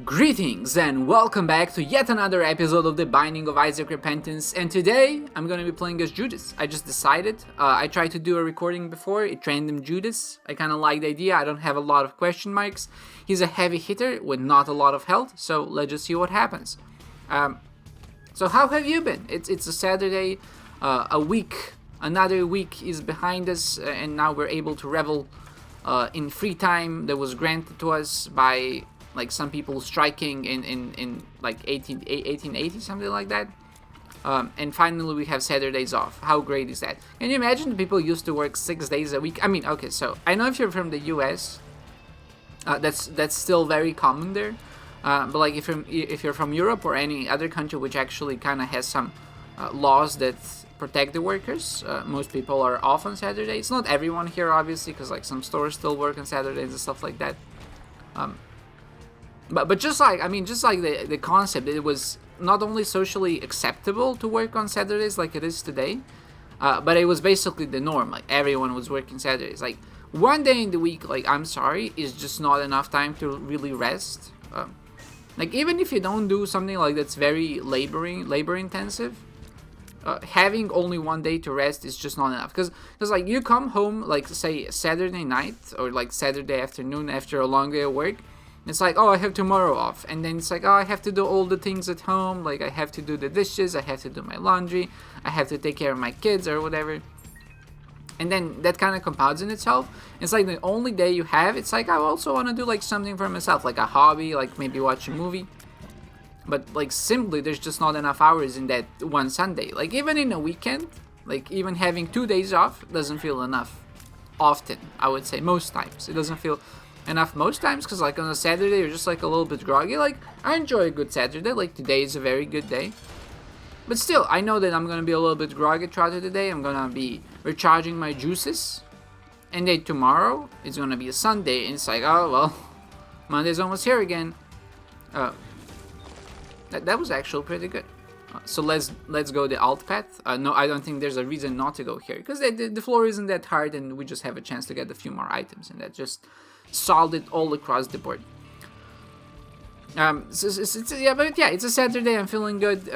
Greetings and welcome back to yet another episode of the Binding of Isaac Repentance, and today I'm gonna be playing as Judas. I just decided. I tried to do a recording before, it random Judas. I kinda like the idea, I don't have a lot of question marks. He's a heavy hitter with not a lot of health, so let's just see what happens. So how have you been? It's a Saturday, another week is behind us, and now we're able to revel in free time that was granted to us by like some people striking in like 1880, something like that. And finally we have Saturdays off. How great is that? Can you imagine people used to work 6 days a week? I mean, okay, so I know if you're from the US, that's still very common there. But like if you're from Europe or any other country which actually kind of has some laws that protect the workers, most people are off on Saturdays. Not everyone here, obviously, because like some stores still work on Saturdays and stuff like that. But just like the concept, it was not only socially acceptable to work on Saturdays like it is today, but it was basically the norm. Like everyone was working Saturdays. Like one day in the week, like I'm sorry, is just not enough time to really rest. Like even if you don't do something like that's very labor intensive, having only one day to rest is just not enough. Because like you come home like say Saturday night or like Saturday afternoon after a long day of work. It's like, oh, I have tomorrow off. And then it's like, oh, I have to do all the things at home. Like, I have to do the dishes. I have to do my laundry. I have to take care of my kids or whatever. And then that kind of compounds in itself. It's like the only day you have, it's like, I also want to do, like, something for myself. Like a hobby, like maybe watch a movie. But, like, simply, there's just not enough hours in that one Sunday. Like, even in a weekend, like, even having 2 days off doesn't feel enough. Often, I would say. Most times. It doesn't feel enough most times, because like on a Saturday you're just like a little bit groggy. Like I enjoy a good Saturday, like today is a very good day, but still I know that I'm gonna be a little bit groggy throughout the day. I'm gonna be recharging my juices, and then tomorrow it's gonna be a Sunday and it's like, oh well, Monday's almost here again. That was actually pretty good. So let's go the alt path. No, I don't think there's a reason not to go here, because the floor isn't that hard and we just have a chance to get a few more items, and that just solid all across the board. It's a Saturday. I'm feeling good.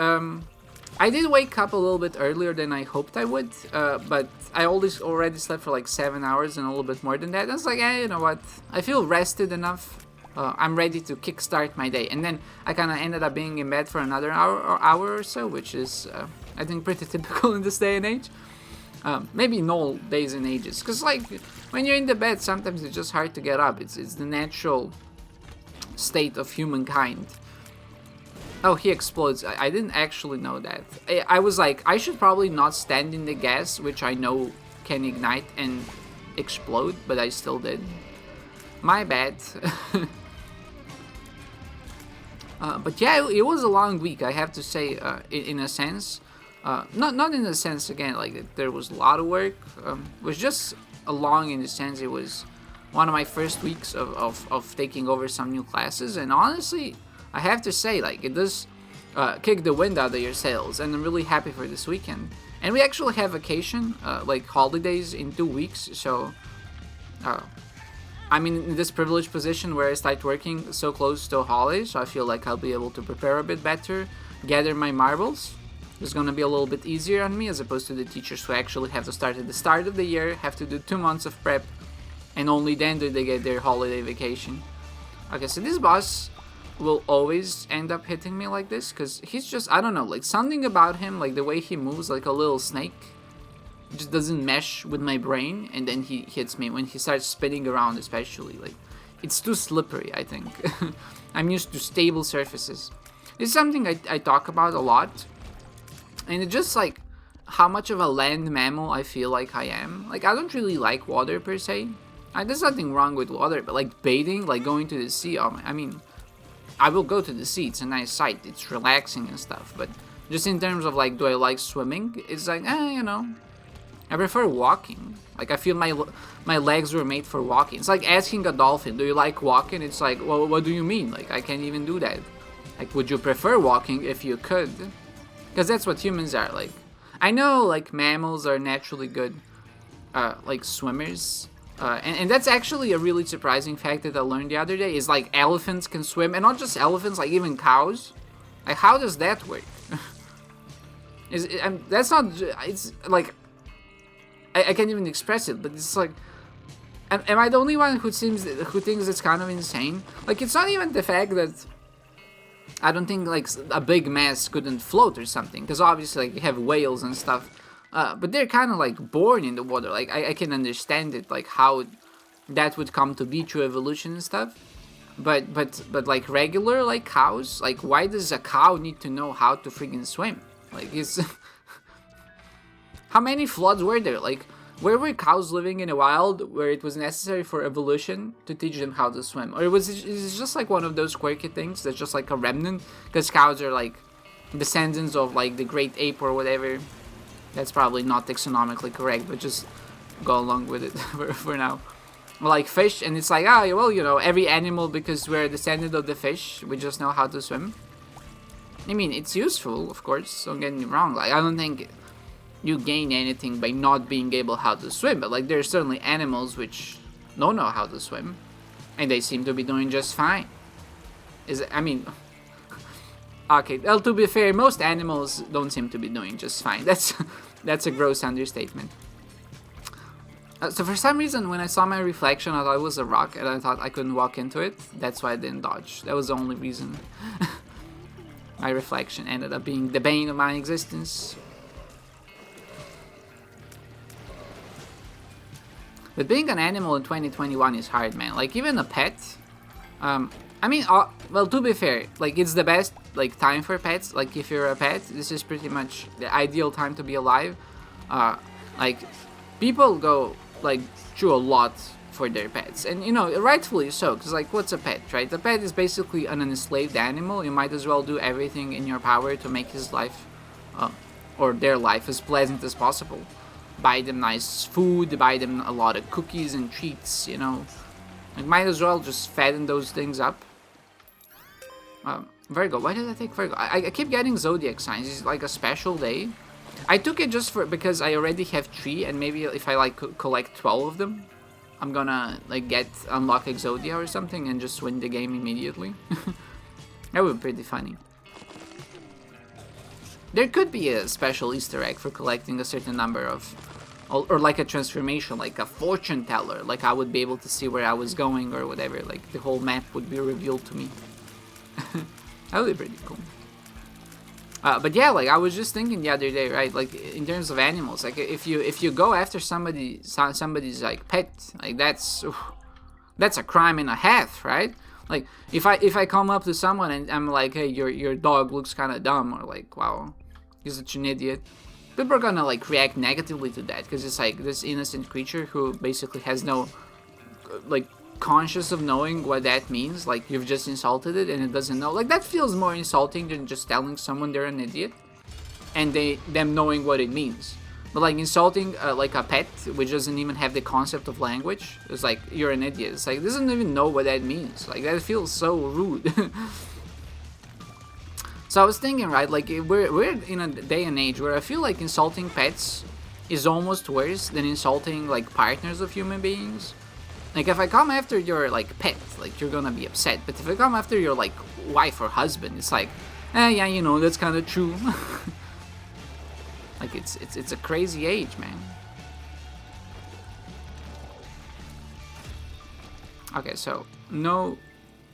I did wake up a little bit earlier than I hoped I would, but I already slept for like 7 hours and a little bit more than that. I was like, you know what? I feel rested enough. I'm ready to kickstart my day. And then I kind of ended up being in bed for another hour or so, which is, I think, pretty typical in this day and age. Maybe in all days and ages, because like when you're in the bed, sometimes it's just hard to get up. It's the natural state of humankind. Oh, he explodes. I didn't actually know that. I was like, I should probably not stand in the gas, which I know can ignite and explode, but I still did. My bad. But yeah, it was a long week, I have to say, in a sense. Not in the sense, again, like there was a lot of work. It was just long in the sense it was one of my first weeks of taking over some new classes, and honestly, I have to say, like, it does kick the wind out of your sails, and I'm really happy for this weekend. And we actually have vacation, like holidays in 2 weeks, so I'm in this privileged position where I start working so close to a holiday, so I feel like I'll be able to prepare a bit better, gather my marbles. It's going to be a little bit easier on me, as opposed to the teachers who actually have to start at the start of the year, have to do 2 months of prep, and only then do they get their holiday vacation. Okay, so this boss will always end up hitting me like this, because he's just, I don't know, like something about him, like the way he moves like a little snake, just doesn't mesh with my brain, and then he hits me when he starts spinning around, especially. Like, it's too slippery, I think. I'm used to stable surfaces. It's something I talk about a lot. And it's just like how much of a land mammal I feel like I am. Like, I don't really like water per se. There's nothing wrong with water, but like bathing, like going to the sea, I mean, I will go to the sea. It's a nice sight. It's relaxing and stuff. But just in terms of like, do I like swimming? It's like, you know, I prefer walking. Like, I feel my legs were made for walking. It's like asking a dolphin, do you like walking? It's like, well, what do you mean? Like, I can't even do that. Like, would you prefer walking if you could? Because that's what humans are. Like, I know like mammals are naturally good like swimmers, And that's actually a really surprising fact that I learned the other day, is like elephants can swim, and not just elephants, like even cows. Like, how does that work? That's not, it's like, I can't even express it, but it's like, am I the only one who thinks it's kind of insane? Like, it's not even the fact that I don't think like a big mass couldn't float or something, because obviously like you have whales and stuff, but they're kind of like born in the water. Like I can understand it, like how that would come to be through evolution and stuff. But like regular like cows, like why does a cow need to know how to friggin' swim? Like, it's how many floods were there? Like, where were cows living in the wild where it was necessary for evolution to teach them how to swim? Or is it just like one of those quirky things that's just like a remnant? Because cows are like descendants of like the great ape or whatever. That's probably not taxonomically correct, but just go along with it for now. Like fish, and it's like, ah, well, you know, every animal, because we're a descendant of the fish, we just know how to swim. I mean, it's useful, of course, don't get me wrong. Like, I don't think you gain anything by not being able how to swim, but like, there's certainly animals which don't know how to swim, and they seem to be doing just fine. I mean, okay, well, to be fair, most animals don't seem to be doing just fine. That's a gross understatement. So for some reason, when I saw my reflection, I thought it was a rock, and I thought I couldn't walk into it. That's why I didn't dodge. That was the only reason. My reflection ended up being the bane of my existence. But being an animal in 2021 is hard, man. Like, even a pet. I mean, well, to be fair, like, it's the best, like, time for pets. Like, if you're a pet, this is pretty much the ideal time to be alive. Like, people go, like, through a lot for their pets, and you know, rightfully so, because like, what's a pet, right? A pet is basically an enslaved animal. You might as well do everything in your power to make his life or their life as pleasant as possible. Buy them nice food, buy them a lot of cookies and treats, you know. Like, might as well just fatten those things up. Virgo, why did I take Virgo? I keep getting zodiac signs. It's like a special day. I took it just because I already have 3, and maybe if I like collect 12 of them, I'm gonna like unlock Exodia or something and just win the game immediately. That would be pretty funny. There could be a special Easter egg for collecting a certain number of, or like a transformation, like a fortune teller. Like, I would be able to see where I was going or whatever. Like, the whole map would be revealed to me. That would be pretty cool. But yeah, like, I was just thinking the other day, right? Like, in terms of animals, like, if you go after somebody's like pet, like, that's a crime and a half, right? Like, if I come up to someone and I'm like, hey, your dog looks kind of dumb, or like, wow, you're such an idiot, people are gonna like react negatively to that, because it's like this innocent creature who basically has no like conscious of knowing what that means. Like, you've just insulted it and it doesn't know. Like, that feels more insulting than just telling someone they're an idiot and them knowing what it means. But like, insulting like a pet which doesn't even have the concept of language, it's like, you're an idiot. It's like, it doesn't even know what that means. Like, that feels so rude. So I was thinking, right, like, we're in a day and age where I feel like insulting pets is almost worse than insulting like partners of human beings. Like, if I come after your like pet, like, you're gonna be upset. But if I come after your like wife or husband, it's like, yeah, you know, that's kind of true. Like, it's a crazy age, man. Okay, so no,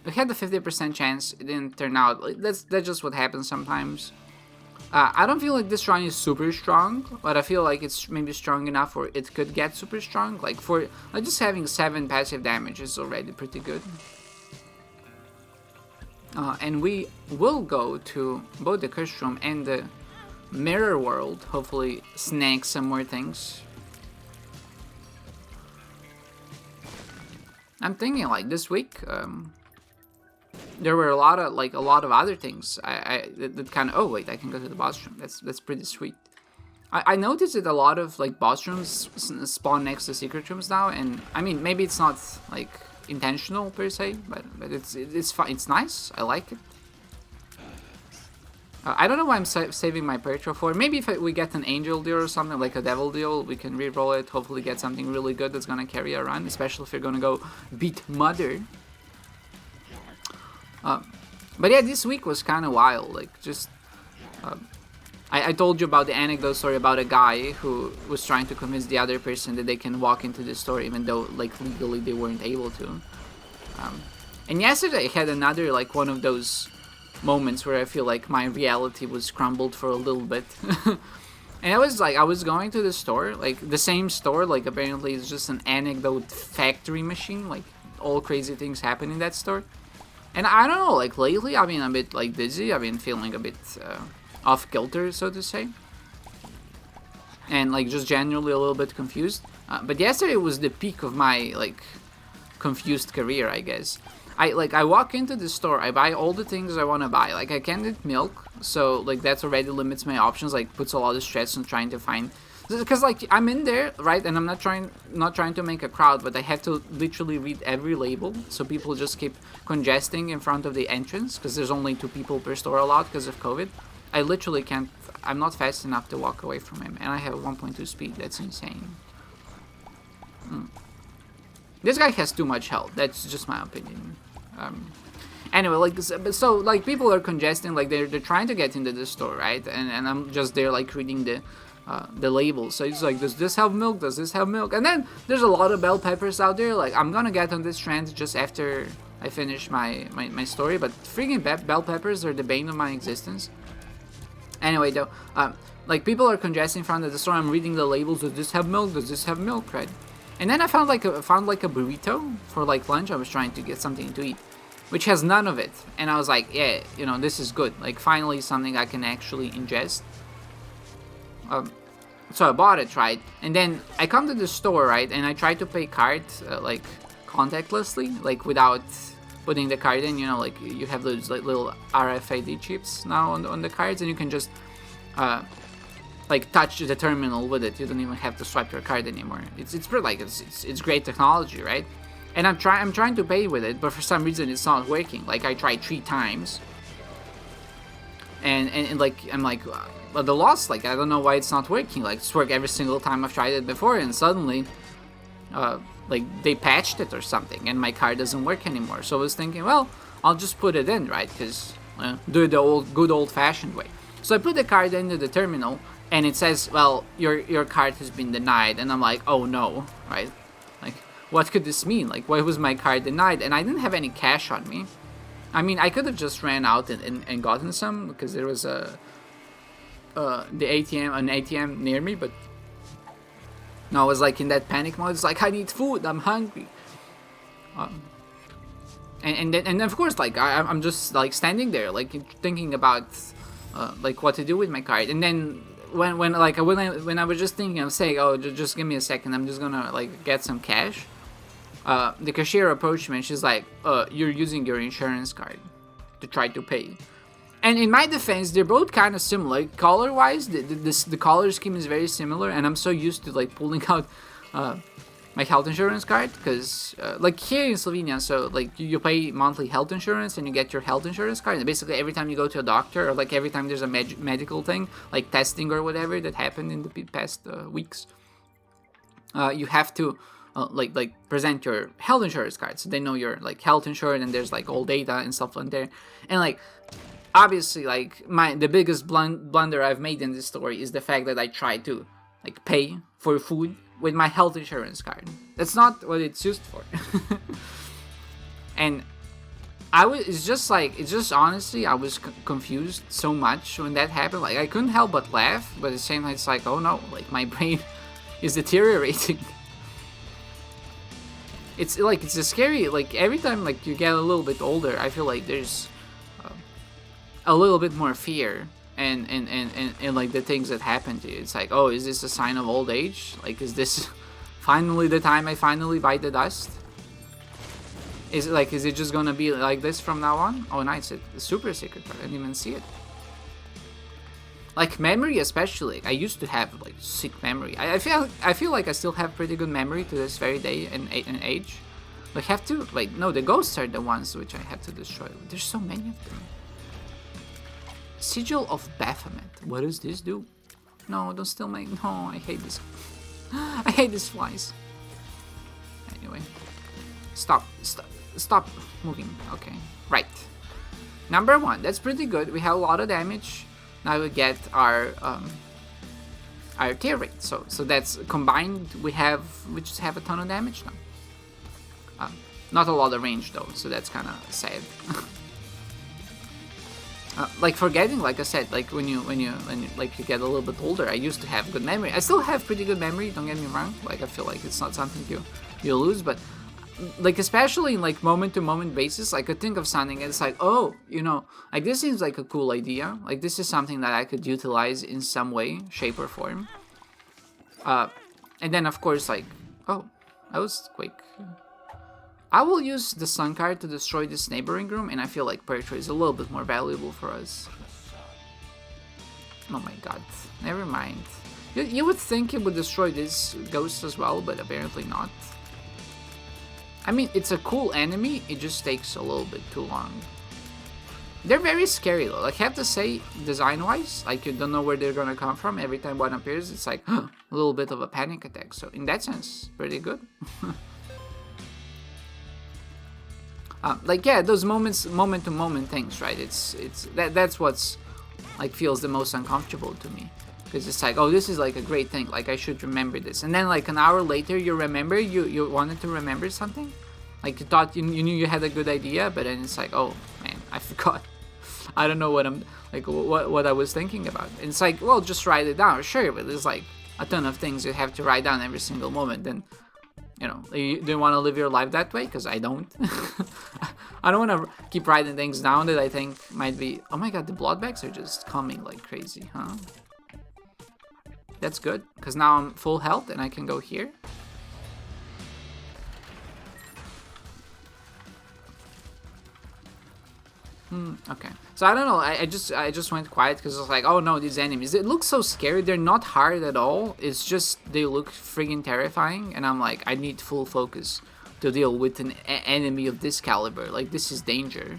we had the 50% chance. It didn't turn out. Like, that's just what happens sometimes. I don't feel like this run is super strong, but I feel like it's maybe strong enough where it could get super strong. Like, for like, just having 7 passive damage is already pretty good. And we will go to both the Curse Room and the Mirror World, hopefully snag some more things. I'm thinking like this week, there were a lot of other things that kind of, oh wait, I can go to the boss room. That's pretty sweet. I noticed that a lot of like boss rooms spawn next to secret rooms now, and I mean, maybe it's not like intentional per se, but it's fun. It's nice. I like it. I don't know why I'm saving my Pertra for. Maybe if we get an Angel deal or something, like a Devil deal, we can re-roll it, hopefully get something really good that's gonna carry a run, especially if you're gonna go beat Mother. But yeah, this week was kind of wild, like, just... I told you about the anecdote story about a guy who was trying to convince the other person that they can walk into the store even though, like, legally they weren't able to. And yesterday I had another, like, one of those moments where I feel like my reality was crumbled for a little bit. And I was going to the store, like, the same store, like, apparently it's just an anecdote factory machine, like, all crazy things happen in that store. And I don't know, like, lately I've been a bit, like, dizzy, I've been feeling a bit... off kilter, so to say, and like just generally a little bit confused. But yesterday was the peak of my like confused career, I guess. I walk into the store, I buy all the things I want to buy. Like I can't eat milk, so like that already limits my options. Like puts a lot of stress on trying to find, because like I'm in there, right, and I'm not trying to make a crowd, but I have to literally read every label, so people just keep congesting in front of the entrance because there's only 2 people per store allowed because of COVID. I literally can't, I'm not fast enough to walk away from him, and I have 1.2 speed, that's insane. This guy has too much health, that's just my opinion. Anyway, like, so, like, people are congesting, like, they're trying to get into the store, right, and I'm just there, like, reading the labels, so it's like, does this have milk, does this have milk, and then there's a lot of bell peppers out there, like, I'm gonna get on this trend just after I finish my story, but freaking bell peppers are the bane of my existence. Anyway, though, like, people are congesting in front of the store. I'm reading the labels. Does this have milk? Does this have milk, right? And then I found like a burrito for like lunch. I was trying to get something to eat, which has none of it. And I was like, yeah, you know, this is good. Like, finally something I can actually ingest. So I bought it, right? And then I come to the store, right? And I try to pay card, like, contactlessly, like, without putting the card in, you know, like you have those like little RFID chips now on the cards, and you can just like touch the terminal with it. You don't even have to swipe your card anymore. It's pretty, like it's great technology, right? And I'm trying to pay with it, but for some reason it's not working. Like I tried 3 times, and like I'm like at the loss. Like I don't know why it's not working. Like it's worked every single time I've tried it before, and suddenly like they patched it or something, and my card doesn't work anymore. So I was thinking, well, I'll just put it in, right? Because do it the good old-fashioned way. So I put the card into the terminal, and it says, well, your card has been denied. And I'm like, oh no, right? Like, what could this mean? Like, why was my card denied? And I didn't have any cash on me. I mean, I could have just ran out and gotten some, because there was an ATM near me, but no, I was like in that panic mode. It's like, I need food, I'm hungry. And then of course, like I'm just like standing there, like thinking about like what to do with my card. And then when I was just thinking of saying, oh, just give me a second, I'm just gonna like get some cash. The cashier approached me and she's like, you're using your insurance card to try to pay. And in my defense, they're both kind of similar. Color-wise, the color scheme is very similar, and I'm so used to like pulling out my health insurance card, because like here in Slovenia, so like you pay monthly health insurance and you get your health insurance card, and basically every time you go to a doctor, or like every time there's a medical thing, like testing or whatever that happened in the past weeks, you have to like present your health insurance card, so they know you're like health insured, and there's like all data and stuff on there. And like obviously, like the biggest blunder I've made in this story is the fact that I tried to like pay for food with my health insurance card. That's not what it's used for. And it's just honestly, I was confused so much when that happened. Like I couldn't help but laugh, but at the same time it's like, oh no, like my brain is deteriorating. It's a scary, like every time like you get a little bit older, I feel like there's a little bit more fear and like the things that happen to you. It's like, oh, is this a sign of old age? Like, is this finally the time I finally bite the dust? Is it just gonna be like this from now on? Oh nice, it's a super secret part, I didn't even see it. Like memory especially, I used to have like sick memory. I feel like I still have pretty good memory to this very day and age. Like have to, like, no, the ghosts are the ones which I have to destroy. There's so many of them. Sigil of Baphomet. What does this do? No, don't steal my... No, I hate this. I hate these flies. Anyway. Stop moving. Okay. Right. Number 1. That's pretty good. We have a lot of damage. Now we get our tear rate. So that's combined. We just have a ton of damage now. Not a lot of range though, so that's kind of sad. Like forgetting, like I said, like when you get a little bit older, I used to have good memory. I still have pretty good memory. Don't get me wrong. Like I feel like it's not something you lose, but like especially in like moment to moment basis, I could think of something and it's like, oh, you know, like this seems like a cool idea. Like this is something that I could utilize in some way, shape or form. And then of course like, oh, that was quick. I will use the Sun card to destroy this neighboring room, and I feel like Pertra is a little bit more valuable for us. Oh my god, never mind. You would think it would destroy this ghost as well, but apparently not. I mean, it's a cool enemy, it just takes a little bit too long. They're very scary though, like I have to say, design-wise, like you don't know where they're gonna come from. Every time one appears, it's like, a little bit of a panic attack, so in that sense, pretty good. Like yeah, those moment to moment things, right? That's what's like feels the most uncomfortable to me, because it's like, oh, this is like a great thing, like I should remember this, and then like an hour later you remember you wanted to remember something, like you thought you knew you had a good idea, but then it's like, oh man, I forgot. I don't know what I'm like what I was thinking about. And it's like, well, just write it down, sure, but there's like a ton of things you have to write down every single moment. Then you know, you don't want to live your life that way, because I don't. I don't want to keep writing things down that I think might be... Oh my god, the blood bags are just coming like crazy, huh? That's good, because now I'm full health and I can go here. Okay. So I don't know, I just went quiet because I was like, oh no, these enemies, it looks so scary. They're not hard at all. It's just they look friggin' terrifying, and I'm like, I need full focus to deal with an enemy of this caliber. Like, this is danger.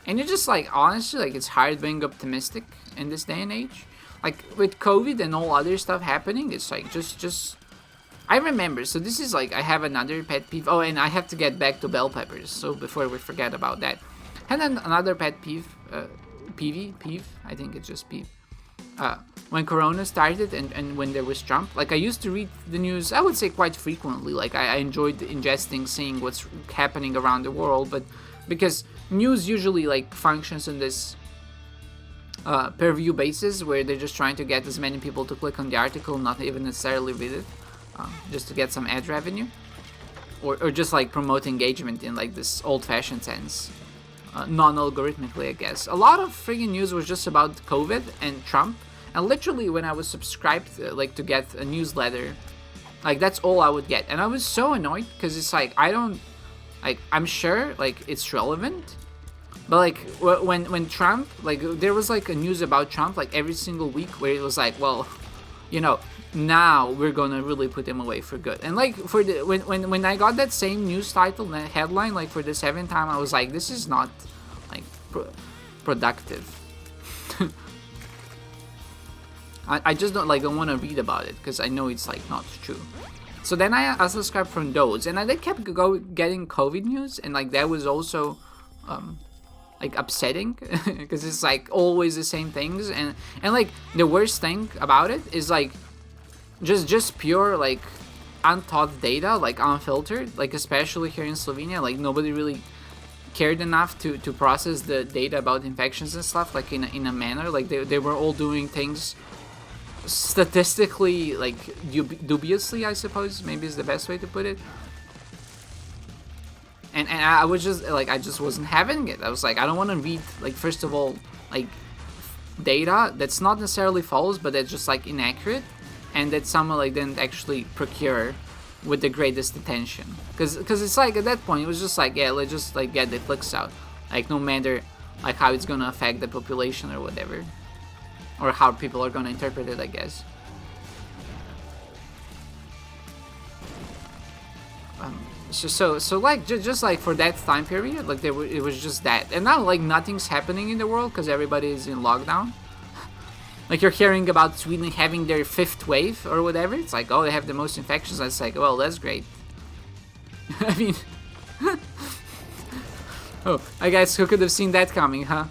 And you're just like, honestly, like it's hard being optimistic in this day and age. Like with COVID and all other stuff happening, it's like just I remember, so this is like, I have another pet peeve. Oh, and I have to get back to bell peppers, so before we forget about that. And then another pet peeve, peeve, I think it's just peeve. When Corona started and when there was Trump, like I used to read the news, I would say quite frequently. Like I enjoyed ingesting, seeing what's happening around the world, but because news usually like functions in this per view basis, where they're just trying to get as many people to click on the article, not even necessarily read it. Just to get some ad revenue, or just like promote engagement in like this old-fashioned sense, non-algorithmically, I guess. A lot of friggin' news was just about COVID and Trump, and literally when I was subscribed like to get a newsletter, like that's all I would get, and I was so annoyed because it's like I'm sure like it's relevant, but like when Trump, like there was like a news about Trump like every single week where it was like, well, you know, now we're gonna really put him away for good. And like for the when I got that same news title and headline, like for the 7th time, I was like, this is not like productive. I just don't want to read about it because I know it's like not true. So then I unsubscribed from those, and I then kept getting COVID news, and like that was also like upsetting because it's like always the same things, and like the worst thing about it is like just pure like untaught data, like unfiltered, like especially here in Slovenia, like nobody really cared enough to process the data about infections and stuff like in a manner, like they were all doing things statistically like dubiously, I suppose, maybe is the best way to put it. And I was just like, I just wasn't having it. I was like, I don't want to read like, first of all, like data that's not necessarily false, but that's just like inaccurate, and that someone like didn't actually procure with the greatest attention. Because it's like at that point it was just like, yeah, let's just like get the clicks out, like no matter like how it's gonna affect the population or whatever, or how people are gonna interpret it, I guess. So like just like for that time period, like it was just that, and now like nothing's happening in the world because everybody is in lockdown. Like you're hearing about Sweden having their 5th wave or whatever. It's like, oh, they have the most infections. It's like, well, that's great. I mean, oh, I guess who could have seen that coming, huh?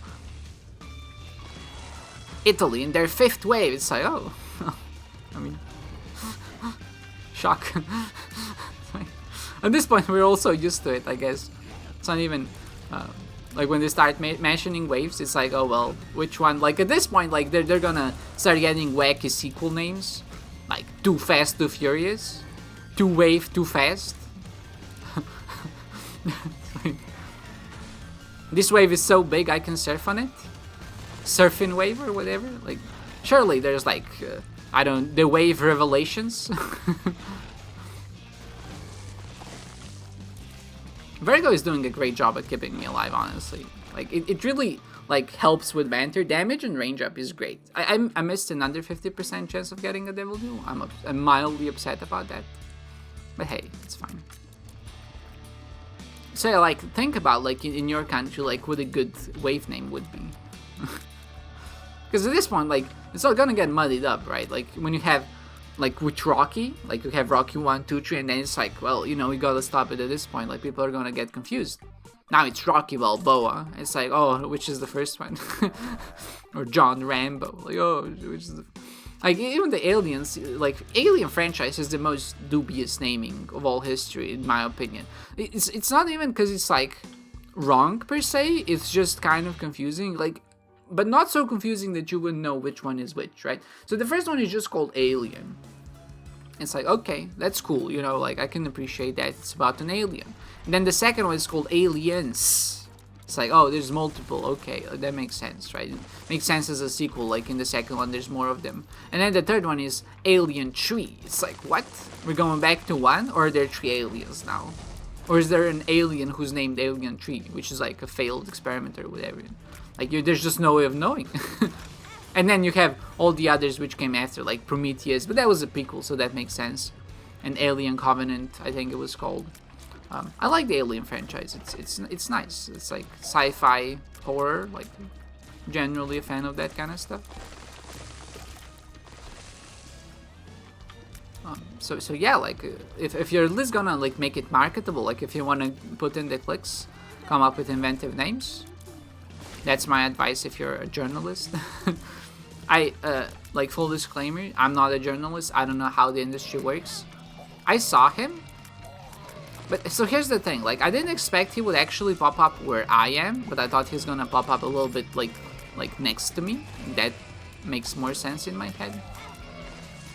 Italy in their 5th wave. It's like, oh, I mean, shock. At this point, we're also used to it, I guess. It's not even like when they start mentioning waves, it's like, oh well, which one? Like at this point, like they're gonna start getting wacky sequel names, like Too Fast, Too Furious, Too Wave, Too Fast. This wave is so big I can surf on it. Surfing wave or whatever. Like, surely there's like I don't, the wave revelations. Virgo is doing a great job at keeping me alive, honestly. Like, it really, like, helps with banter. Damage and range up is great. I missed an under 50% chance of getting a Devil Dew. I'm mildly upset about that. But hey, it's fine. So, yeah, like, think about, like, in your country, like, what a good wave name would be. Because at this point, like, it's all gonna get muddied up, right? Like, when you have... like with Rocky, like you have Rocky 1, 2, 3, and then it's like, well, you know, we gotta stop it at this point. Like people are gonna get confused. Now it's Rocky Balboa. It's like, oh, which is the first one? Or John Rambo. Like, oh, which is the... Like even the Aliens, like Alien franchise is the most dubious naming of all history, in my opinion. It's not even because it's like wrong per se. It's just kind of confusing. Like. But not so confusing that you wouldn't know which one is which, right? So the first one is just called Alien. It's like, okay, that's cool, you know, like I can appreciate that it's about an alien. And then the second one is called Aliens. It's like, oh, there's multiple, okay, that makes sense, right? It makes sense as a sequel, like in the second one there's more of them. And then the third one is Alien 3. It's like, what? We're going back to 1, or are there 3 aliens now? Or is there an alien who's named Alien 3, which is like a failed experiment or whatever? Like, there's just no way of knowing. And then you have all the others which came after, like Prometheus, but that was a prequel, so that makes sense. And Alien Covenant, I think it was called. I like the Alien franchise. It's nice. It's like sci-fi horror. Like, generally a fan of that kind of stuff. So yeah, like if you're at least gonna like make it marketable, like if you want to put in the clicks, come up with inventive names. That's my advice if you're a journalist. I, like, full disclaimer, I'm not a journalist. I don't know how the industry works. I saw him. But, so here's the thing. Like, I didn't expect he would actually pop up where I am. But I thought he's gonna pop up a little bit, like next to me. That makes more sense in my head.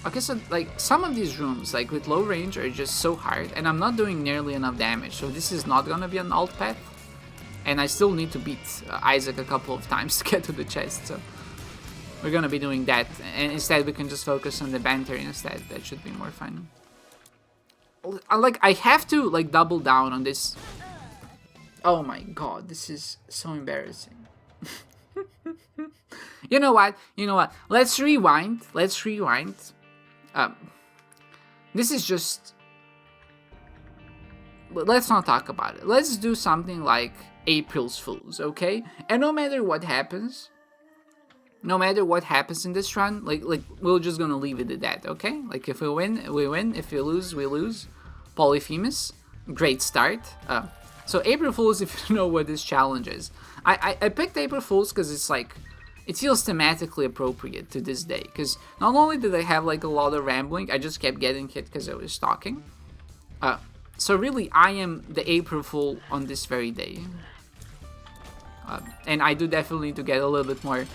Okay, so, like, some of these rooms, like, with low range are just so hard. And I'm not doing nearly enough damage. So this is not gonna be an alt path. And I still need to beat Isaac a couple of times to get to the chest, so we're gonna be doing that. And instead we can just focus on the banter instead. That should be more fun. Like, I have to, like, double down on this. Oh my god, this is so embarrassing. You know what? Let's rewind. This is just... Let's not talk about it. Let's do something like April's Fools, okay? And no matter what happens in this run, like we're just gonna leave it at that, okay? Like if we win, we win. If we lose, we lose. Polyphemus, great start. So April Fools, if you know what this challenge is, I picked April Fools because it's like, it feels thematically appropriate to this day. Because not only did I have like a lot of rambling, I just kept getting hit because I was talking. So really, I am the April Fool on this very day. And I do definitely need to get a little bit more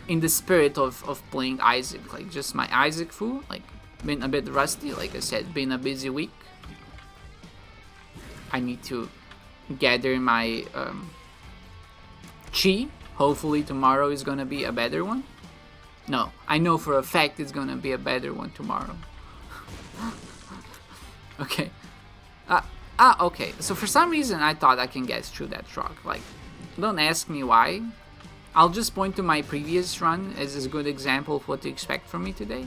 in the spirit of playing Isaac. Like, just my Isaac Fool. Like, been a bit rusty, like I said, been a busy week. I need to gather my chi. Hopefully tomorrow is gonna be a better one. No, I know for a fact it's gonna be a better one tomorrow. Okay. Okay, so for some reason I thought I can get through that rock. Like, don't ask me why. I'll just point to my previous run as a good example of what to expect from me today.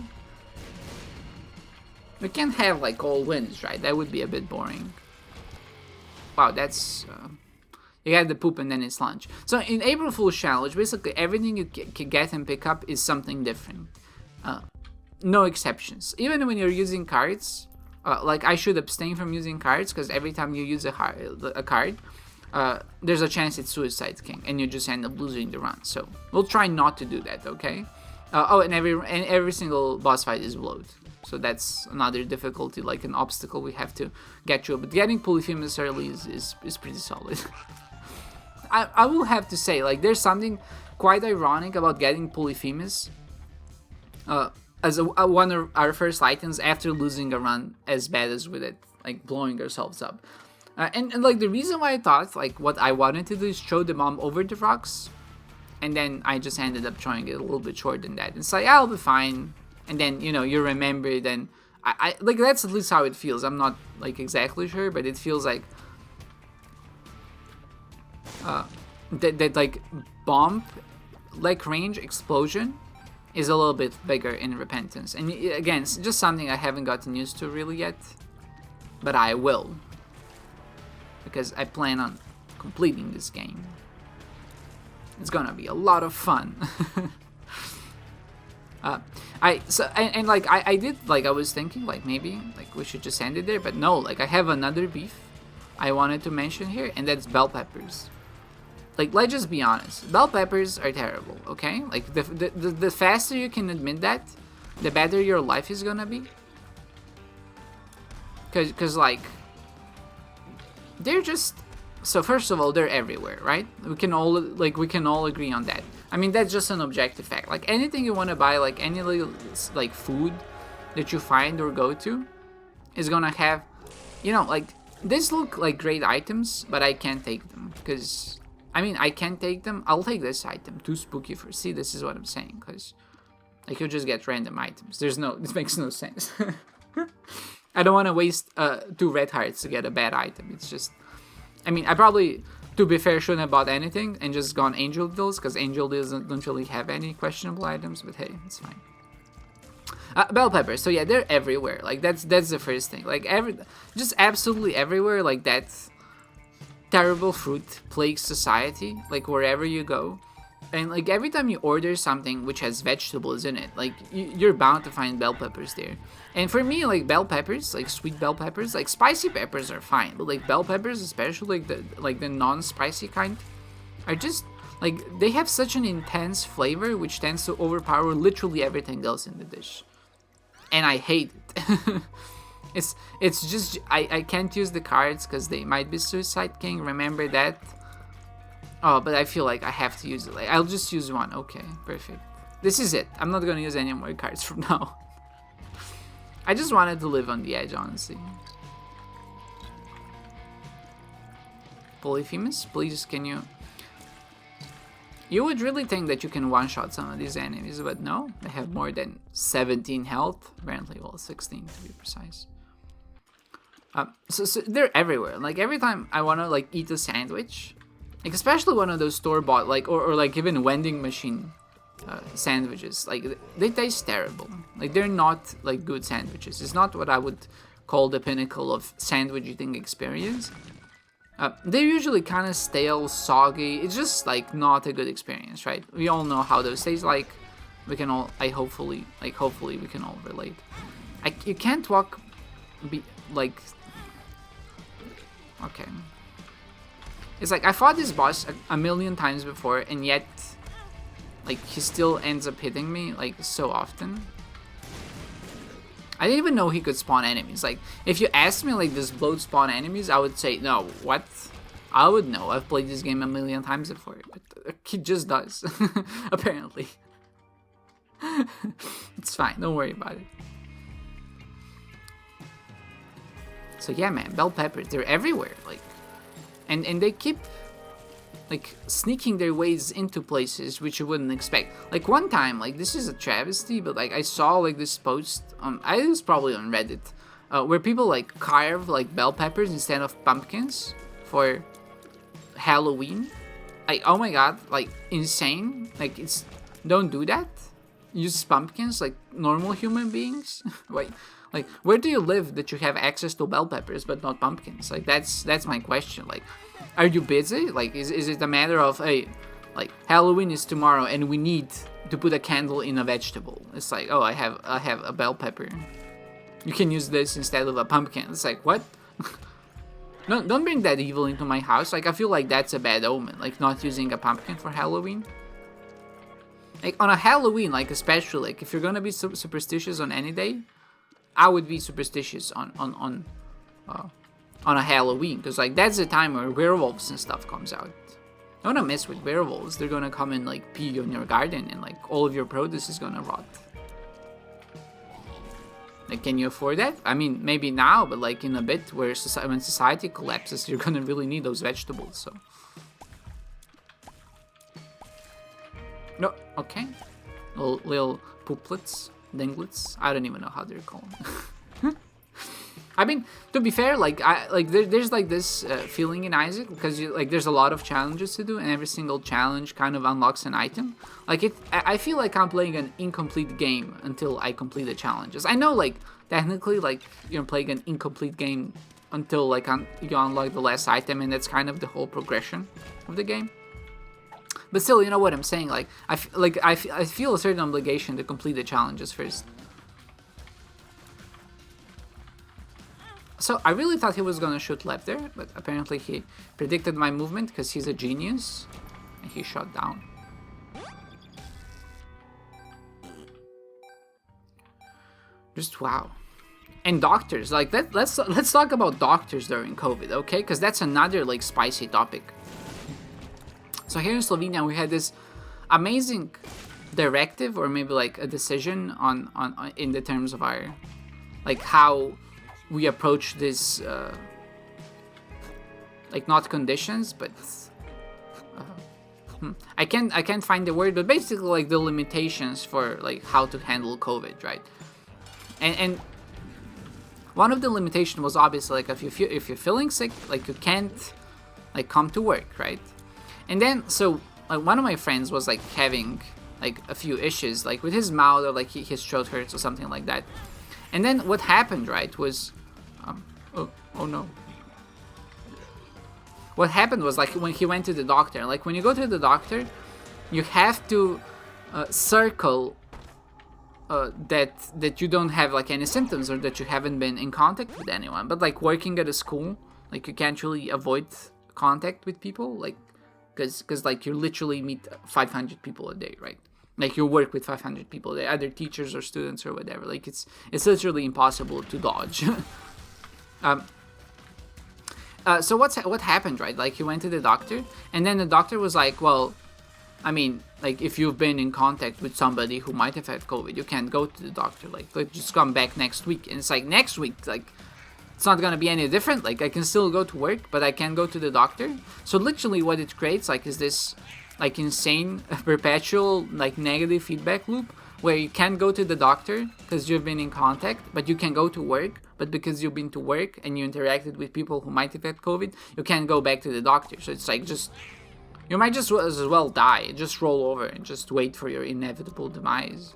We can't have like all wins, right? That would be a bit boring. wow, that's you had the poop and then it's lunch. So in April Fool's Challenge, basically everything you can get and pick up is something different. No exceptions. Even when you're using cards, like I should abstain from using cards because every time you use a card, there's a chance it's Suicide King and you just end up losing the run. So we'll try not to do that, okay? And every single boss fight is bloat. So that's another difficulty, like an obstacle we have to get through. But getting Polyphemus early is pretty solid. I will have to say, like, there's something quite ironic about getting Polyphemus as one of our first items after losing a run as bad as with it, like blowing ourselves up. And like the reason why I thought like what I wanted to do is throw the bomb over the rocks, and then I just ended up throwing it a little bit short than that. It's like, I'll be fine. And then, you know, you remember it, and I like, that's at least how it feels. I'm not like exactly sure, but it feels like that like bomb like range explosion is a little bit bigger in Repentance. And again, it's just something I haven't gotten used to really yet, but I will, because I plan on completing this game. It's gonna be a lot of fun. I did, like, I was thinking like maybe like we should just end it there, but no, like I have another beef I wanted to mention here, and that's bell peppers. Like, let's just be honest, bell peppers are terrible, okay? Like the faster you can admit that, the better your life is gonna be. Cause like they're just, so first of all, they're everywhere, right? We can all agree on that. I mean, that's just an objective fact. Like anything you want to buy, like any little like food that you find or go to, is gonna have, you know, like these look like great items, but I can't take them because, I mean, I can't take them. I'll take this item. Too spooky for. See, this is what I'm saying, because I could just get random items. This makes no sense. I don't want to waste 2 red hearts to get a bad item. It's just, I mean, I probably, to be fair, shouldn't have bought anything and just gone Angel Deals, because Angel Deals don't really have any questionable items, but hey, it's fine. Bell peppers, so yeah, they're everywhere. Like, that's the first thing. Like, just absolutely everywhere. Like, that terrible fruit plagues society, like, wherever you go. And, like, every time you order something which has vegetables in it, like, you're bound to find bell peppers there. And for me, like, bell peppers, like, sweet bell peppers, like, spicy peppers are fine. But, like, bell peppers, especially, like the non-spicy kind, are just, like, they have such an intense flavor which tends to overpower literally everything else in the dish. And I hate it. It's just, I can't use the cards because they might be Suicide King, remember that. Oh, but I feel like I have to use it. Like, I'll just use one. Okay, perfect. This is it. I'm not gonna use any more cards from now. I just wanted to live on the edge, honestly. Polyphemus, please, can you... You would really think that you can one-shot some of these enemies, but no. They have more than 17 health. Apparently, well, 16 to be precise. So they're everywhere. Like, every time I want to, like, eat a sandwich... Like, especially one of those store-bought, like, or like even vending machine sandwiches. Like, they taste terrible. Like, they're not, like, good sandwiches. It's not what I would call the pinnacle of sandwich eating experience. They're usually kind of stale, soggy. It's just, like, not a good experience, right? We all know how those taste like. We can all, hopefully we can all relate. You can't walk, okay. It's like, I fought this boss a million times before, and yet, like, he still ends up hitting me, like, so often. I didn't even know he could spawn enemies. Like, if you asked me, like, does Bloat spawn enemies, I would say, no, what? I would know. I've played this game a million times before, but he just does, apparently. It's fine, don't worry about it. So yeah, man, bell peppers, they're everywhere, like. And they keep, like, sneaking their ways into places which you wouldn't expect. Like, one time, like, this is a travesty, but, like, I saw, like, this post, it was probably on Reddit, where people, like, carve, like, bell peppers instead of pumpkins for Halloween. Like, oh my god, like, insane. Like, don't do that. Use pumpkins like normal human beings. Wait, Like, where do you live that you have access to bell peppers but not pumpkins? Like, that's my question. Like, are you busy? Like, is it a matter of, hey, like, Halloween is tomorrow and we need to put a candle in a vegetable? It's like, oh, I have a bell pepper. You can use this instead of a pumpkin. It's like, what? No, don't bring that evil into my house. Like, I feel like that's a bad omen. Like, not using a pumpkin for Halloween. Like, on a Halloween, like, especially, like, if you're gonna be superstitious on any day, I would be superstitious on a Halloween, because, like, that's the time where werewolves and stuff comes out. Don't wanna mess with werewolves. They're gonna come and, like, pee on your garden, and, like, all of your produce is gonna rot. Like, can you afford that? I mean, maybe now, but, like, in a bit, when society collapses, you're gonna really need those vegetables, so. No, okay. Little pooplets, dinglets. I don't even know how they're called. I mean, to be fair, like, there's like this feeling in Isaac, because there's a lot of challenges to do, and every single challenge kind of unlocks an item. Like, I feel like I'm playing an incomplete game until I complete the challenges. I know, like, technically, like, you're playing an incomplete game until, like, you unlock the last item, and that's kind of the whole progression of the game. But still, you know what I'm saying? Like, I feel a certain obligation to complete the challenges first. So I really thought he was gonna shoot left there, but apparently he predicted my movement because he's a genius, and he shot down. Just wow. And doctors, like, let's talk about doctors during COVID, okay? Because that's another, like, spicy topic. So here in Slovenia, we had this amazing directive, or maybe like a decision on in the terms of our, like, how we approach this, like, not conditions, but I can't find the word, but basically, like, the limitations for, like, how to handle COVID, right? And one of the limitations was obviously, like, if you're feeling sick, like, you can't, like, come to work, right? And then, so, like, one of my friends was, like, having, like, a few issues, like, with his mouth, or, like, his throat hurts or something like that. And then what happened, right, was, oh no. What happened was, like, when he went to the doctor, like, when you go to the doctor, you have to circle that you don't have, like, any symptoms, or that you haven't been in contact with anyone. But, like, working at a school, like, you can't really avoid contact with people, like, because like, you literally meet 500 people a day, right? Like, you work with 500 people a day, either teachers or students or whatever. Like, it's literally impossible to dodge. So what happened, right? Like, he went to the doctor, and then the doctor was like, well, I mean, like, if you've been in contact with somebody who might have had COVID, you can't go to the doctor. Like just come back next week. And it's like, next week, like, it's not gonna be any different. Like, I can still go to work, but I can't go to the doctor. So literally what it creates, like, is this, like, insane, perpetual, like, negative feedback loop, where you can't go to the doctor because you've been in contact, but you can go to work, but because you've been to work and you interacted with people who might have had COVID, you can't go back to the doctor. So it's like, just, you might just as well die, just roll over and just wait for your inevitable demise.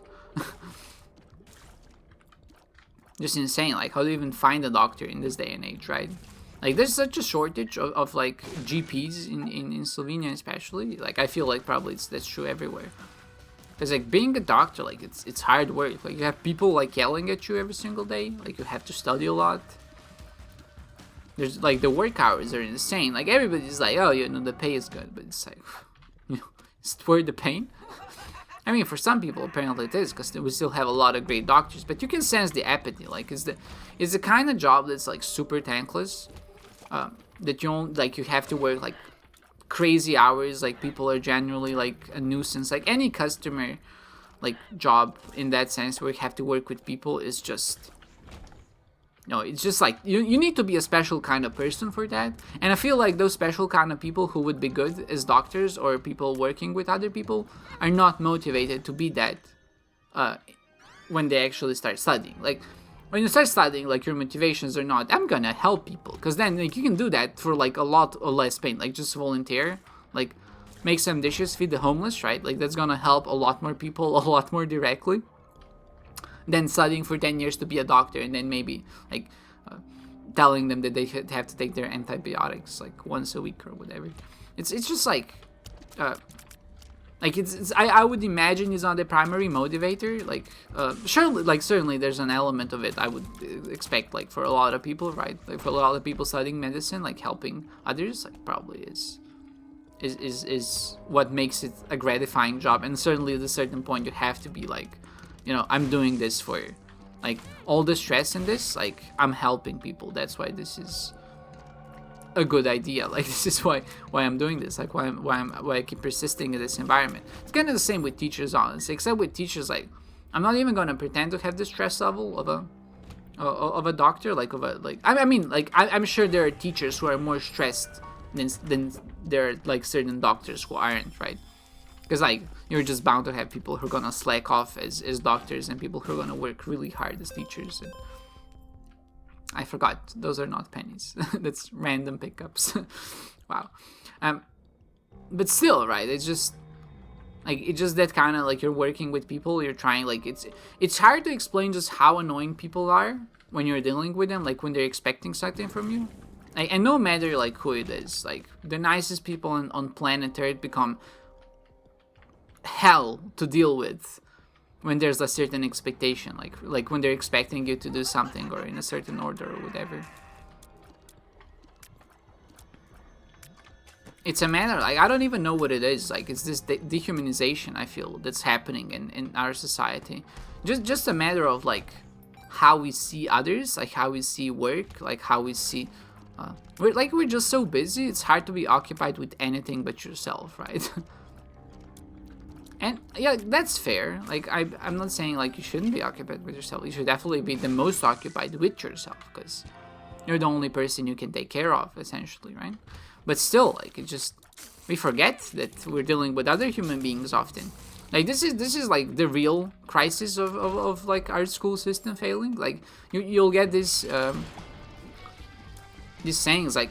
Just insane. Like, how do you even find a doctor in this day and age, right? Like, there's such a shortage of like, GPs in Slovenia especially. Like, I feel like probably that's true everywhere. Because, like, being a doctor, like, it's hard work. Like, you have people, like, yelling at you every single day. Like, you have to study a lot. There's, like, the work hours are insane. Like, everybody's like, oh, you know, the pay is good. But it's like, you know, is it worth the pain? I mean, for some people, apparently it is, because we still have a lot of great doctors. But you can sense the apathy. Like, it's the kind of job that's, like, super thankless. That you have to work, like, crazy hours. Like, people are generally, like, a nuisance. Like, any customer, like, job in that sense where you have to work with people is just, no, it's just like, you need to be a special kind of person for that. And I feel like those special kind of people who would be good as doctors or people working with other people are not motivated to be that when they actually start studying. Like, when you start studying, like, your motivations are not, I'm gonna help people, because then, like, you can do that for, like, a lot or less pain. Like, just volunteer, like, make some dishes, feed the homeless, right? Like, that's gonna help a lot more people a lot more directly. than studying for 10 years to be a doctor and then maybe like telling them that they have to take their antibiotics like once a week or whatever. It's just like I would imagine it's not the primary motivator. Like certainly there's an element of it I would expect, like for a lot of people, right? Like for a lot of people studying medicine, like helping others, like probably is what makes it a gratifying job. And certainly at a certain point you have to be like, I'm doing this for like all the stress in this, like I'm helping people. That's why this is a good idea. Like this is why I'm doing this. Like why I keep persisting in this environment. It's kind of the same with teachers, honestly. Except with teachers, like I'm not even gonna pretend to have the stress level of a doctor. I'm sure there are teachers who are more stressed than there are like certain doctors who aren't, right? Because like you're just bound to have people who are gonna slack off as doctors and people who are gonna work really hard as teachers. And I forgot, those are not pennies. That's random pickups. Wow. But still, right? It's just that kind of like you're working with people. You're trying, like it's hard to explain just how annoying people are when you're dealing with them. Like when they're expecting something from you. And no matter like who it is, like the nicest people on planet Earth become hell to deal with when there's a certain expectation, like when they're expecting you to do something or in a certain order or whatever. It's a matter, like I don't even know what it is. Like it's this dehumanization I feel that's happening in our society. Just a matter of like how we see others, like how we see work, like how we see we're just so busy. It's hard to be occupied with anything but yourself, right? And yeah, that's fair. Like I'm not saying like you shouldn't be occupied with yourself. You should definitely be the most occupied with yourself because you're the only person you can take care of, essentially, right? But still, like we forget that we're dealing with other human beings often. Like this is like the real crisis of like our school system failing. Like you'll get these sayings like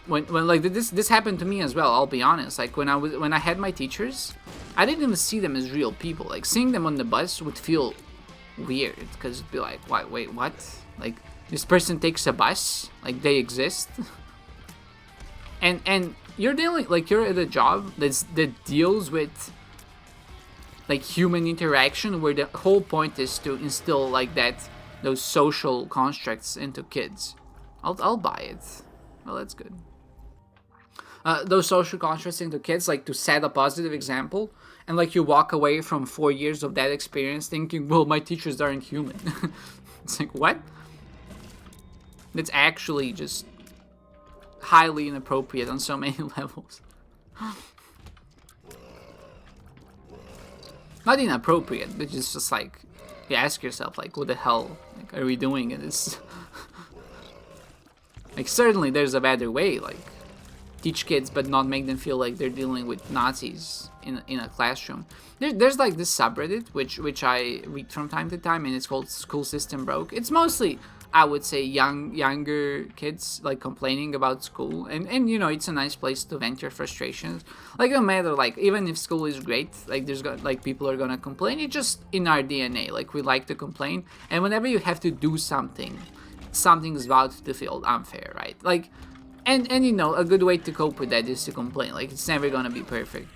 when like this happened to me as well. I'll be honest. Like when I had my teachers, I didn't even see them as real people. Like seeing them on the bus would feel weird because it'd be like, wait, what? Like this person takes a bus? Like they exist? and you're dealing, like you're at a job that deals with like human interaction, where the whole point is to instill like those social constructs into kids. I'll buy it. Well, that's good. Those social constructs into kids, like to set a positive example, and like you walk away from 4 years of that experience thinking, well, my teachers aren't human. It's like, what? That's actually just highly inappropriate on so many levels. Not inappropriate, but it's just like you ask yourself, like, what the hell like, are we doing in this? Like, certainly there's a better way, like teach kids but not make them feel like they're dealing with Nazis in a classroom. There's like this subreddit which I read from time to time, and it's called School System Broke. It's mostly, I would say, younger kids like complaining about school, and you know, it's a nice place to vent your frustrations. Like no matter, like even if school is great, like people are gonna complain. It's just in our DNA, like we like to complain, and whenever you have to do something's about to feel unfair, right? Like, and you know, a good way to cope with that is to complain. Like it's never gonna be perfect.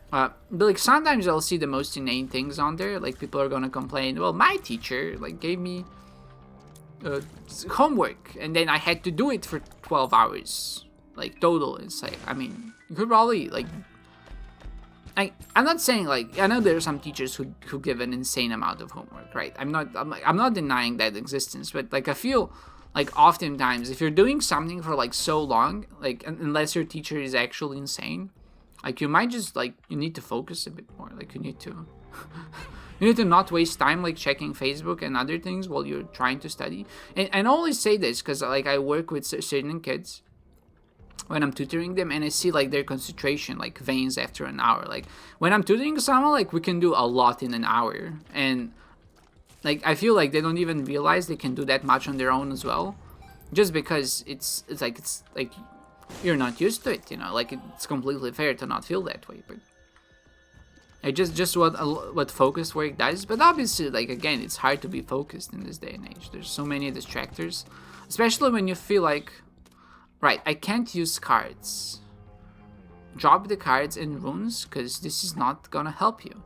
But like sometimes I'll see the most inane things on there. Like people are gonna complain, well, my teacher like gave me homework and then I had to do it for 12 hours like total. It's like, I mean, you could probably like, I'm not saying, like, I know there are some teachers who give an insane amount of homework, right? I'm not denying that existence, but like I feel like oftentimes if you're doing something for like so long, like unless your teacher is actually insane, like you might just like, you need to focus a bit more. Like you need to not waste time like checking Facebook and other things while you're trying to study. And I always say this because like I work with certain kids when I'm tutoring them, and I see like their concentration like veins after an hour. Like when I'm tutoring someone, like we can do a lot in an hour, and like I feel like they don't even realize they can do that much on their own as well, just because it's like you're not used to it, you know. Like it's completely fair to not feel that way, but Like just what focused work does. But obviously, like, again, it's hard to be focused in this day and age. There's so many distractors, especially when you feel like, right, I can't use cards. Drop the cards and runes, because this is not gonna help you.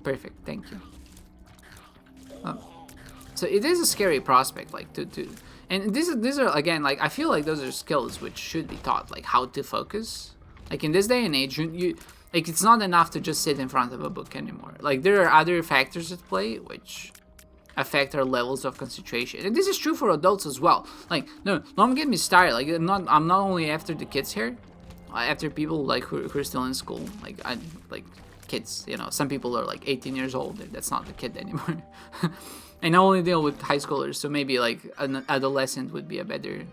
Perfect, thank you. So it is a scary prospect, like, to and these are, again, like, I feel like those are skills which should be taught, like how to focus. Like, in this day and age, you like, it's not enough to just sit in front of a book anymore. Like, there are other factors at play which affect our levels of concentration, and this is true for adults as well. Like, no, don't get me started. Like, I'm not only after the kids here, after people like who are still in school. Like, like kids, you know, some people are like 18 years old. That's not the kid anymore. And I only deal with high schoolers, so maybe like an adolescent would be a better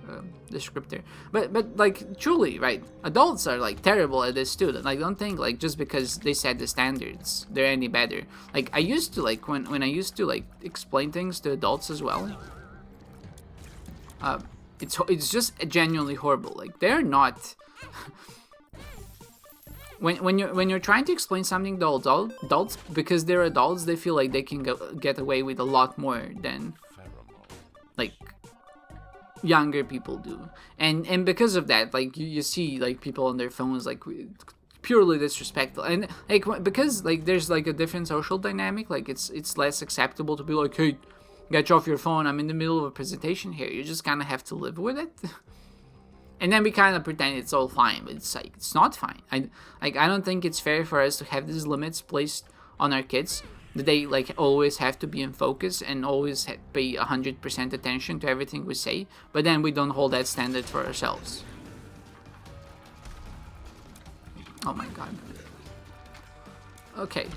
descriptor. But like, truly, right? Adults are like terrible at this too. Like, don't think like just because they set the standards, they're any better. Like, I used to, like, when I used to like explain things to adults as well. It's just genuinely horrible. Like, they're not. When you're trying to explain something to adults, because they're adults, they feel like they can get away with a lot more than like younger people do, and because of that, like, you see like people on their phones, like, purely disrespectful, and like, because like there's like a different social dynamic. Like, it's less acceptable to be like, hey, get off your phone, I'm in the middle of a presentation here. You just kind of have to live with it. And then we kind of pretend it's all fine, but it's like, it's not fine. I don't think it's fair for us to have these limits placed on our kids, that they like always have to be in focus and always pay 100% attention to everything we say, but then we don't hold that standard for ourselves. Oh my god. Okay.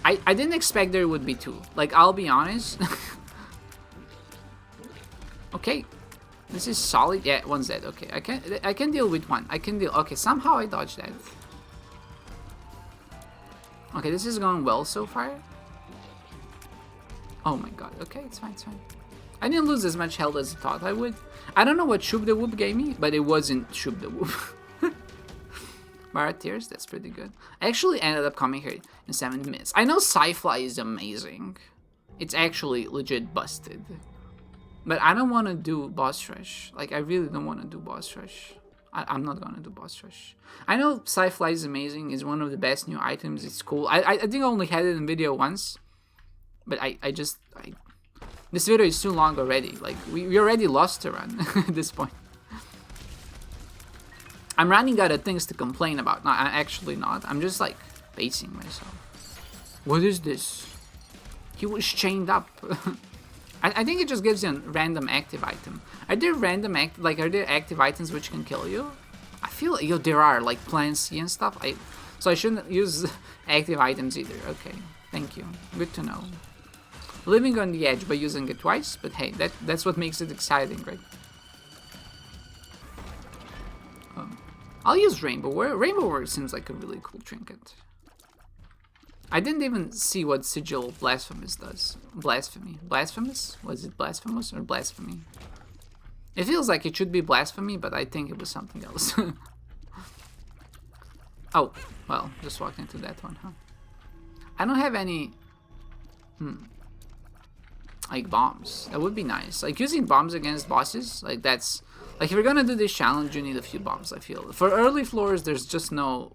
I didn't expect there would be two. Like, I'll be honest. Okay. This is solid. Yeah, one's dead. Okay, I can deal with one. I can deal. Okay, somehow I dodged that. Okay, this is going well so far. Oh my god. Okay, it's fine, it's fine. I didn't lose as much health as I thought I would. I don't know what Shub the Whoop gave me, but it wasn't Shub the Whoop. Bar tears, that's pretty good. I actually ended up coming here in 7 minutes. I know Sci-Fly is amazing. It's actually legit busted. But I don't want to do boss rush. Like, I really don't want to do boss rush. I'm not going to do boss rush. I know Sci-Fly is amazing. It's one of the best new items. It's cool. I think I only had it in video once. But this video is too long already. Like, we already lost the run at this point. I'm running out of things to complain about. No, I'm actually not. I'm just, like, pacing myself. What is this? He was chained up. I think it just gives you a random active item. Are there are there active items which can kill you? I feel like, there are, like Plan C and stuff. So I shouldn't use active items either. Okay, thank you. Good to know. Living on the edge by using it twice, but hey, that's what makes it exciting, right? I'll use Rainbow Word. Rainbow Word seems like a really cool trinket. I didn't even see what Sigil Blasphemous does. Blasphemy. Blasphemous? Was it Blasphemous or Blasphemy? It feels like it should be Blasphemy, but I think it was something else. Oh, well, just walked into that one, huh? I don't have any... like, bombs. That would be nice. Like, using bombs against bosses, like, that's... Like, if you're gonna do this challenge, you need a few bombs, I feel. For early floors, there's just no...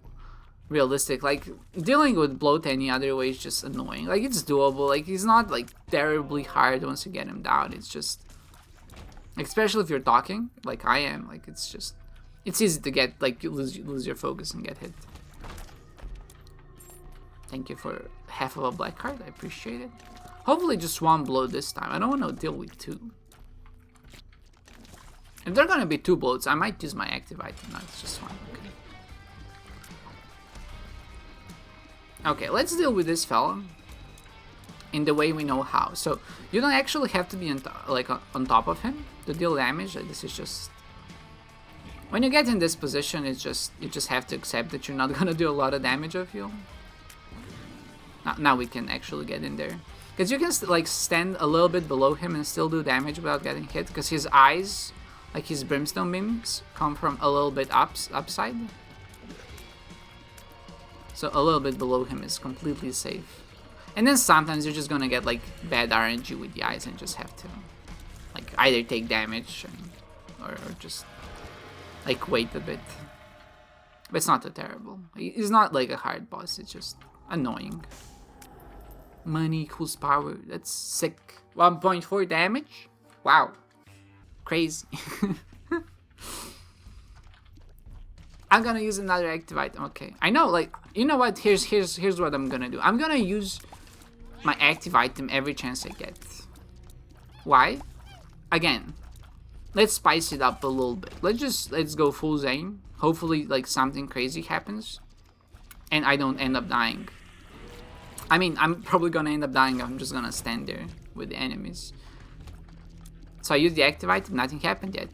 realistic, like, dealing with Bloat any other way is just annoying. Like, it's doable. Like, he's not, like, terribly hard once you get him down. It's just, especially if you're talking, like I am, like, it's just, it's easy to get, like, you lose your focus and get hit. Thank you for half of a black card. I appreciate it. Hopefully just one blow this time. I don't want to deal with two. If there are gonna be two bloats, I might use my active item. No, it's just one. Okay. Okay, let's deal with this fella in the way we know how. So you don't actually have to be on top of him to deal damage. Like, this is just, when you get in this position, it's just, you just have to accept that you're not gonna do a lot of damage of you. Now we can actually get in there, because you can like stand a little bit below him and still do damage without getting hit, because his eyes, like his brimstone beams, come from a little bit upside. So a little bit below him is completely safe. And then sometimes you're just gonna get like bad RNG with the eyes and just have to like either take damage or just like wait a bit. But it's not too terrible. It's not like a hard boss, it's just annoying. Money equals power, that's sick. 1.4 damage? Wow. Crazy. I'm gonna use another active item. Okay, I know, like, you know what, here's what I'm gonna do. I'm gonna use my active item every chance I get. Why? Again, let's spice it up a little bit. Let's go full Zane. Hopefully like something crazy happens and I don't end up dying. I mean, I'm probably gonna end up dying. I'm just gonna stand there with the enemies. So I used the active item, nothing happened yet.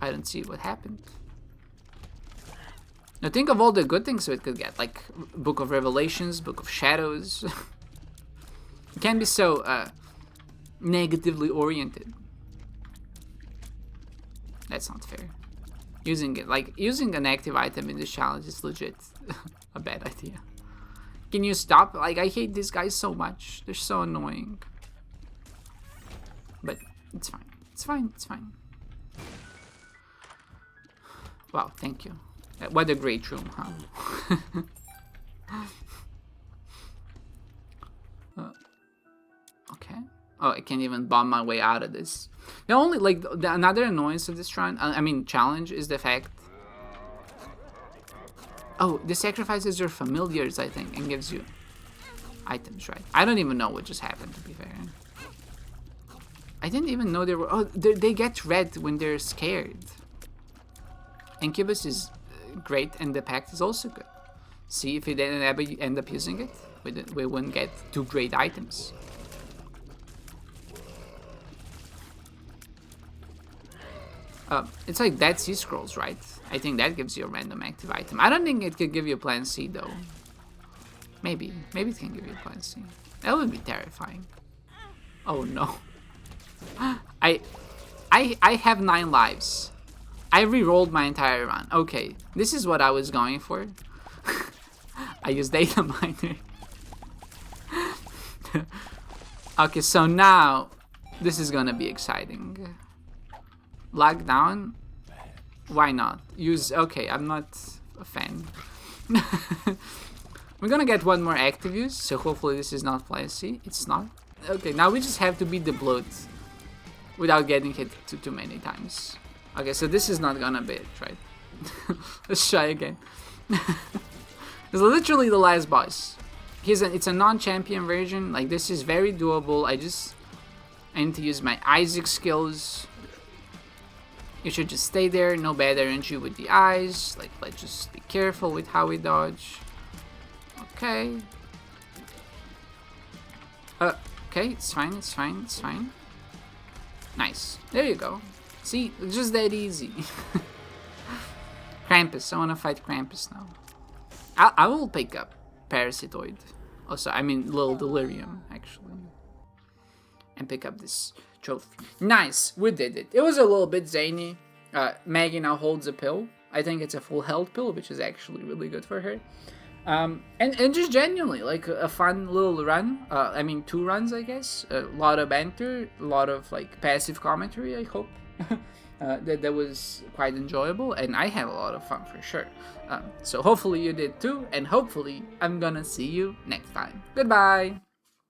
I don't see what happened. Now think of all the good things it could get, like Book of Revelations, Book of Shadows. It can be so negatively oriented. That's not fair. Using an active item in this challenge is legit a bad idea. Can you stop? Like, I hate these guys so much. They're so annoying. But it's fine. It's fine. It's fine. Wow, thank you. What a great room, huh? Okay. Oh, I can't even bomb my way out of this. The only, like, another annoyance of this run, I mean, challenge, is the fact... Oh, this sacrifices your familiars, I think, and gives you items, right? I don't even know what just happened, to be fair. I didn't even know they were... Oh, they get red when they're scared. Incubus is great, and the Pact is also good. See, if we didn't ever end up using it, we wouldn't get 2 great items. It's like Dead Sea Scrolls, right? I think that gives you a random active item. I don't think it could give you Plan C, though. Maybe it can give you Plan C. That would be terrifying. Oh no. I have 9 lives. I re-rolled my entire run. Okay, this is what I was going for. I used data miner. Okay, so now this is gonna be exciting. Lockdown? Why not? Use... Okay, I'm not a fan. We're gonna get 1 more active use, so hopefully this is not Plan C. It's not. Okay, now we just have to beat the bloat without getting hit too many times. Okay, so this is not gonna be it, right? Let's try again. It's literally the last boss. It's a non-champion version. Like, this is very doable. I need to use my Isaac skills. You should just stay there, no bad RNG with the eyes. Like, let's just be careful with how we dodge. Okay. Okay, it's fine, it's fine, it's fine. Nice. There you go. See, it's just that easy. Krampus, I wanna fight Krampus now. I will pick up Parasitoid. Also, I mean, Little Delirium, actually. And pick up this trophy. Nice, we did it. It was a little bit zany. Maggie now holds a pill. I think it's a full health pill, which is actually really good for her. And just genuinely, like, a fun little run. I mean, 2 runs, I guess. A lot of banter, a lot of, like, passive commentary, I hope. That was quite enjoyable, and I had a lot of fun for sure. So hopefully you did too, and hopefully I'm gonna see you next time. Goodbye!